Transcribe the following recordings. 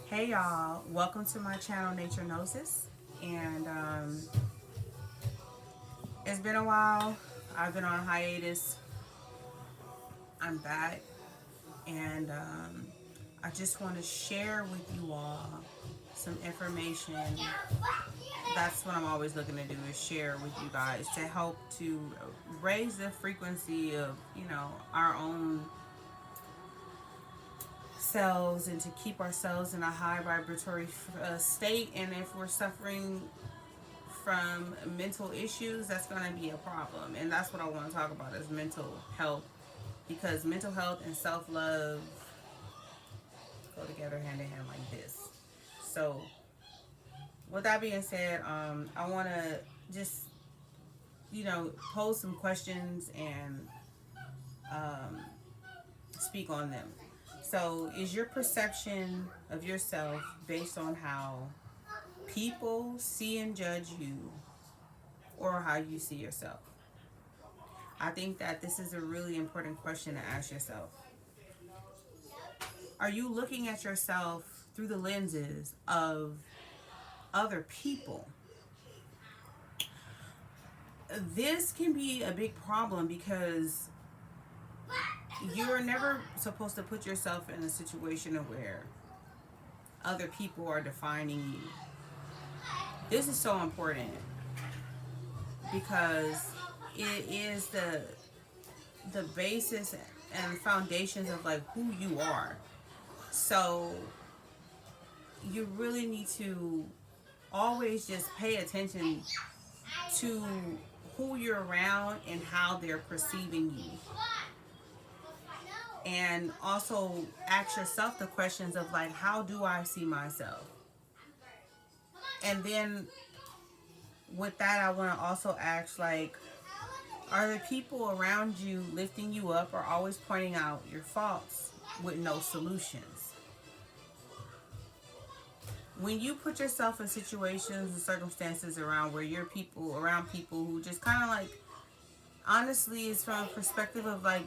Hey y'all, welcome to my channel Nature Gnosis. And it's been a while. I've been on hiatus. I'm back. And I just want to share with you all some information. That's what I'm always looking to do, is share with you guys to help to raise the frequency of, our own selves, and to keep ourselves in a high vibratory state. And if we're suffering from mental issues, that's going to be a problem. And that's what I want to talk about, is mental health, because mental health and self-love go together hand in hand like this. So with that being said, I want to just pose some questions and um, speak on them. So is your perception of yourself based on how people see and judge you, or how you see yourself? I think that this is a really important question to ask yourself. Are you looking at yourself through the lenses of other people? This can be a big problem because you're never supposed to put yourself in a situation where other people are defining you. This is so important because it is the basis and foundations of like who you are. So you really need to always just pay attention to who you're around and how they're perceiving you. And also ask yourself the questions of like, how do I see myself? And then with that, I want to also ask, like, are the people around you lifting you up, or always pointing out your faults with no solutions? When you put yourself in situations and circumstances around where you're around people who just kind of like, honestly, it's from a perspective of like,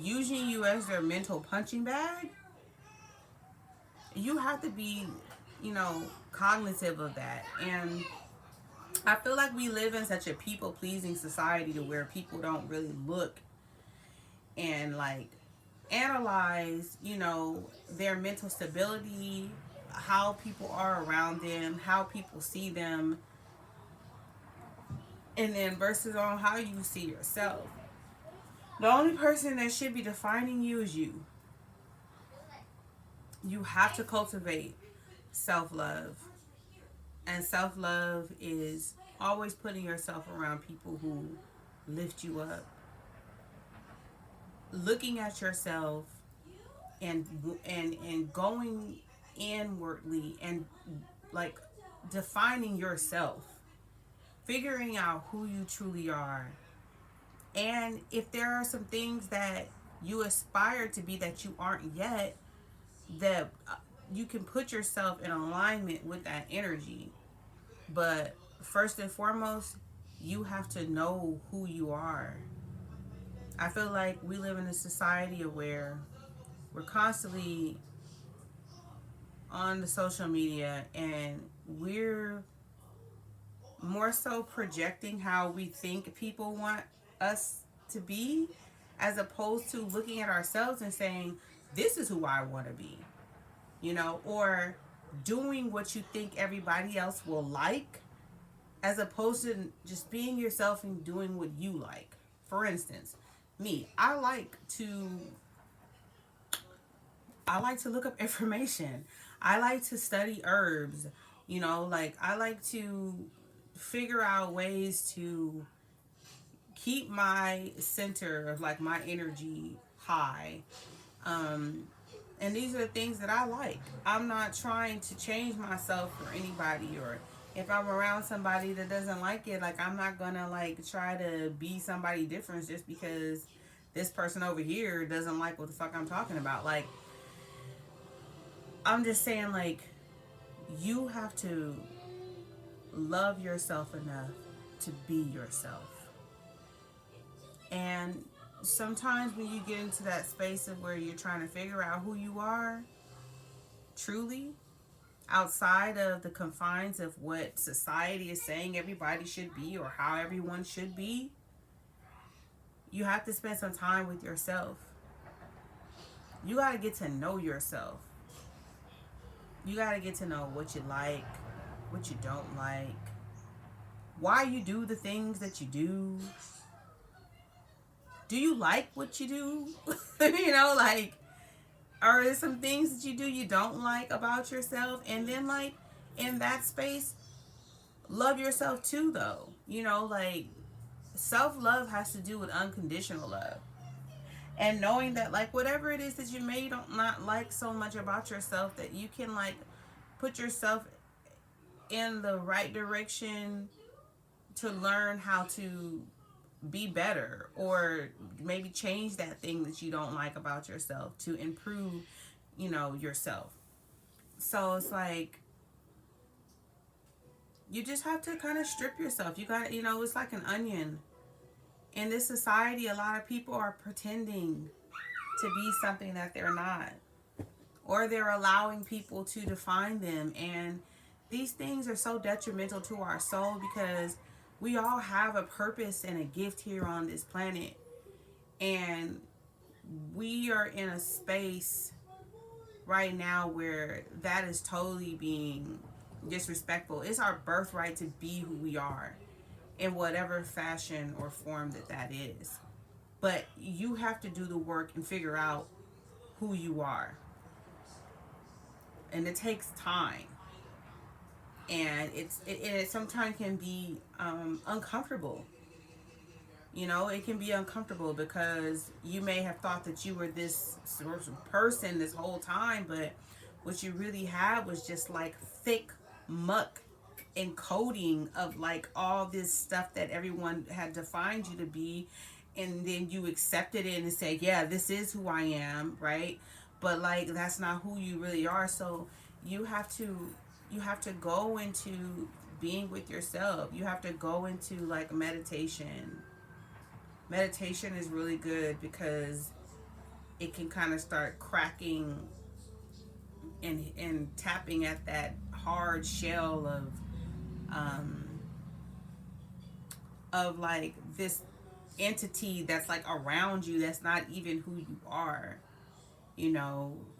using you as their mental punching bag, you have to be, cognitive of that. And I feel like we live in such a people pleasing society to where people don't really look and like analyze, their mental stability, how people are around them, how people see them, and then versus on how you see yourself. The only person that should be defining you is you. You have to cultivate self-love. And self-love is always putting yourself around people who lift you up. Looking at yourself and going inwardly and like defining yourself, figuring out who you truly are. And if there are some things that you aspire to be that you aren't yet, that you can put yourself in alignment with that energy. But first and foremost, you have to know who you are. I feel like we live in a society where we're constantly on the social media, and we're more so projecting how we think people want us to be, as opposed to looking at ourselves and saying, this is who I want to be, or doing what you think everybody else will like, as opposed to just being yourself and doing what you like. For instance, me, I like to look up information. I like to study herbs. Like, I like to figure out ways to keep my center of like my energy high. Um, and these are the things that I like. I'm not trying to change myself for anybody, or if I'm around somebody that doesn't like it, like, I'm not gonna like try to be somebody different just because this person over here doesn't like what the fuck I'm talking about. Like, I'm just saying, like, you have to love yourself enough to be yourself. And sometimes when you get into that space of where you're trying to figure out who you are, truly, outside of the confines of what society is saying everybody should be or how everyone should be, you have to spend some time with yourself. You got to get to know yourself. You got to get to know what you like, what you don't like, why you do the things that you do. Do you like what you do? Like, are there some things that you do you don't like about yourself? And then, like, in that space, love yourself too, though. Like, self-love has to do with unconditional love. And knowing that, like, whatever it is that you may don't not like so much about yourself, that you can, like, put yourself in the right direction to learn how to be better, or maybe change that thing that you don't like about yourself to improve, yourself. So it's like you just have to kind of strip yourself. You got, it's like an onion. In this society, a lot of people are pretending to be something that they're not, or they're allowing people to define them. And these things are so detrimental to our soul, because we all have a purpose and a gift here on this planet. And we are in a space right now where that is totally being disrespectful. It's our birthright to be who we are in whatever fashion or form that is. But you have to do the work and figure out who you are. And it takes time. And it sometimes can be uncomfortable. It can be uncomfortable because you may have thought that you were this sort of person this whole time, but what you really had was just like thick muck encoding of like all this stuff that everyone had defined you to be, and then you accepted it and said, yeah, this is who I am, right? But like, that's not who you really are. So you have to go into being with yourself. You have to go into like meditation. Meditation is really good because it can kind of start cracking and tapping at that hard shell um, of like this entity that's like around you, that's not even who you are.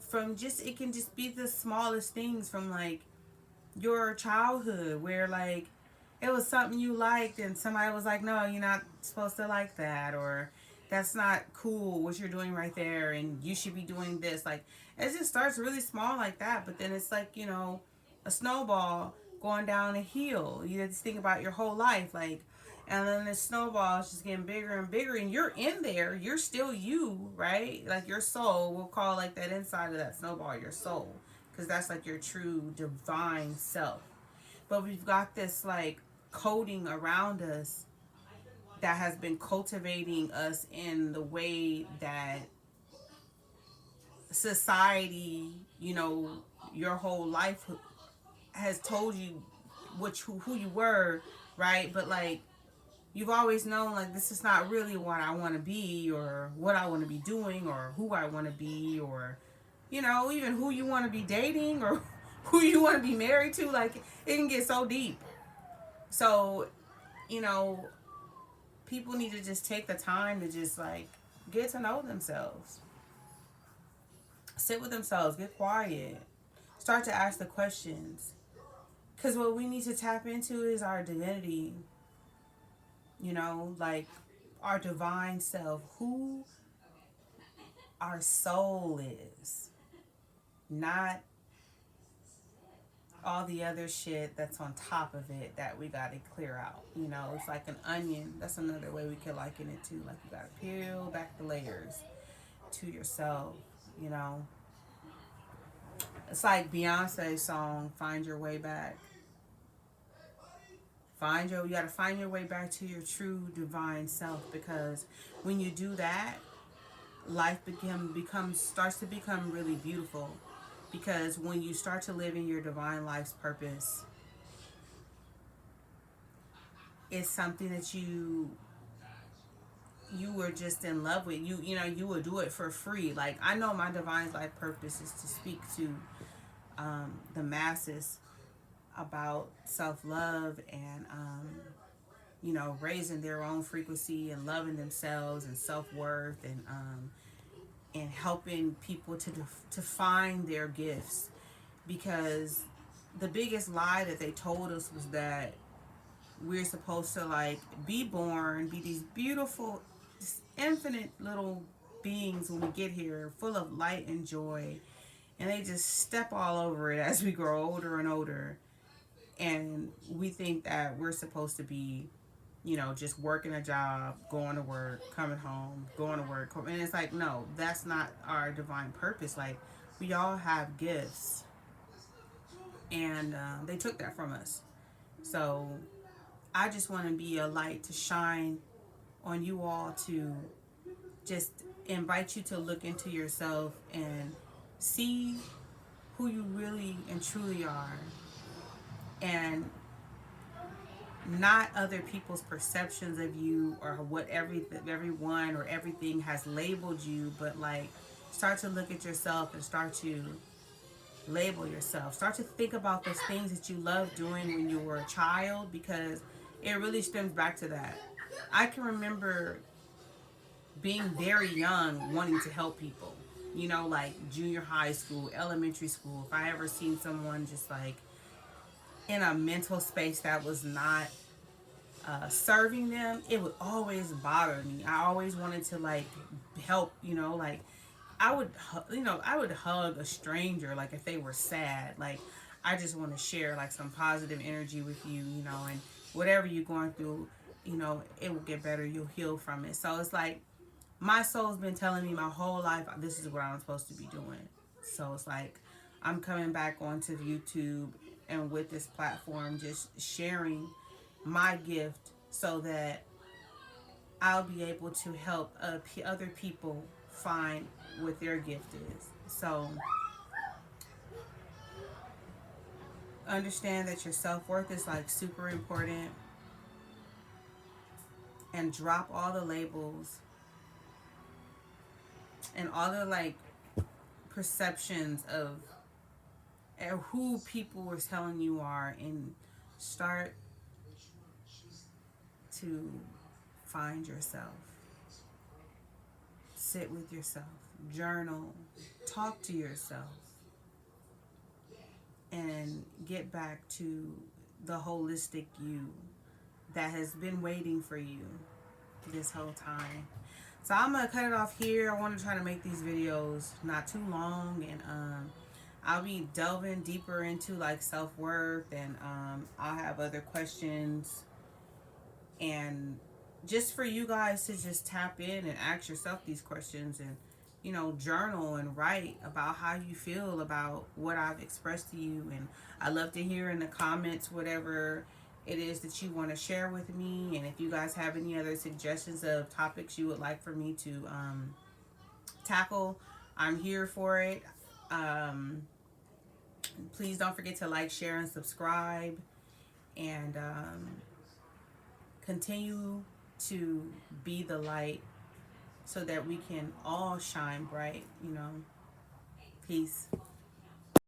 From just, it can just be the smallest things, from like your childhood, where like it was something you liked and somebody was like, no, you're not supposed to like that, or that's not cool what you're doing right there, and you should be doing this. Like, it just starts really small like that, but then it's like, a snowball going down a hill. You just think about your whole life, like, and then the snowball is just getting bigger and bigger, and you're in there, you're still you, right? Like, your soul, we'll call like that inside of that snowball your soul, because that's like your true divine self. But we've got this like coating around us that has been cultivating us in the way that society, your whole life has told you who you were, right? But like, you've always known, like, this is not really what I want to be, or what I want to be doing, or who I want to be, or even who you want to be dating, or who you want to be married to. Like, it can get so deep. So, you know, people need to just take the time to just like get to know themselves. Sit with themselves, get quiet. Start to ask the questions. Because what we need to tap into is our divinity, like our divine self, who our soul is, not all the other shit that's on top of it that we got to clear out. It's like an onion. That's another way we could liken it to. Like, you got to peel back the layers to yourself, you know. It's like Beyonce's song, Find Your Way Back. You got to find your way back to your true divine self, because when you do that, life starts to become really beautiful. Because when you start to live in your divine life's purpose, it's something that you were just in love with. You will do it for free. Like, I know my divine life purpose is to speak to the masses about self-love and raising their own frequency and loving themselves and self-worth and helping people to find their gifts, because the biggest lie that they told us was that we're supposed to like be born, be these beautiful, infinite little beings when we get here, full of light and joy, and they just step all over it as we grow older and older. And we think that we're supposed to be, just working a job, going to work, coming home, going to work. And it's like, no, that's not our divine purpose. Like, we all have gifts, and they took that from us. So I just want to be a light to shine on you all, to just invite you to look into yourself and see who you really and truly are, and not other people's perceptions of you, or what everyone or everything has labeled you, but like start to look at yourself and start to label yourself. Start to think about those things that you loved doing when you were a child, because it really stems back to that. I can remember being very young wanting to help people, like junior high school, elementary school. If I ever seen someone just like in a mental space that was not serving them, it would always bother me. I always wanted to like help, like I would hug a stranger, like if they were sad, like I just want to share like some positive energy with you, and whatever you're going through, it will get better. You'll heal from it. So it's like my soul's been telling me my whole life this is what I'm supposed to be doing. So it's like I'm coming back onto YouTube and with this platform, just sharing my gift so that I'll be able to help other people find what their gift is. So understand that your self-worth is like super important, and drop all the labels and all the like perceptions of who people were telling you are, and start to find yourself. Sit with yourself, journal, talk to yourself, and get back to the holistic you that has been waiting for you this whole time. So I'm gonna cut it off here. I want to try to make these videos not too long, and I'll be delving deeper into like self-worth, and I'll have other questions, and just for you guys to just tap in and ask yourself these questions, and journal and write about how you feel about what I've expressed to you. And I love to hear in the comments whatever it is that you want to share with me, and if you guys have any other suggestions of topics you would like for me to tackle, I'm here for it. Please don't forget to like, share, and subscribe, and continue to be the light so that we can all shine bright. Peace.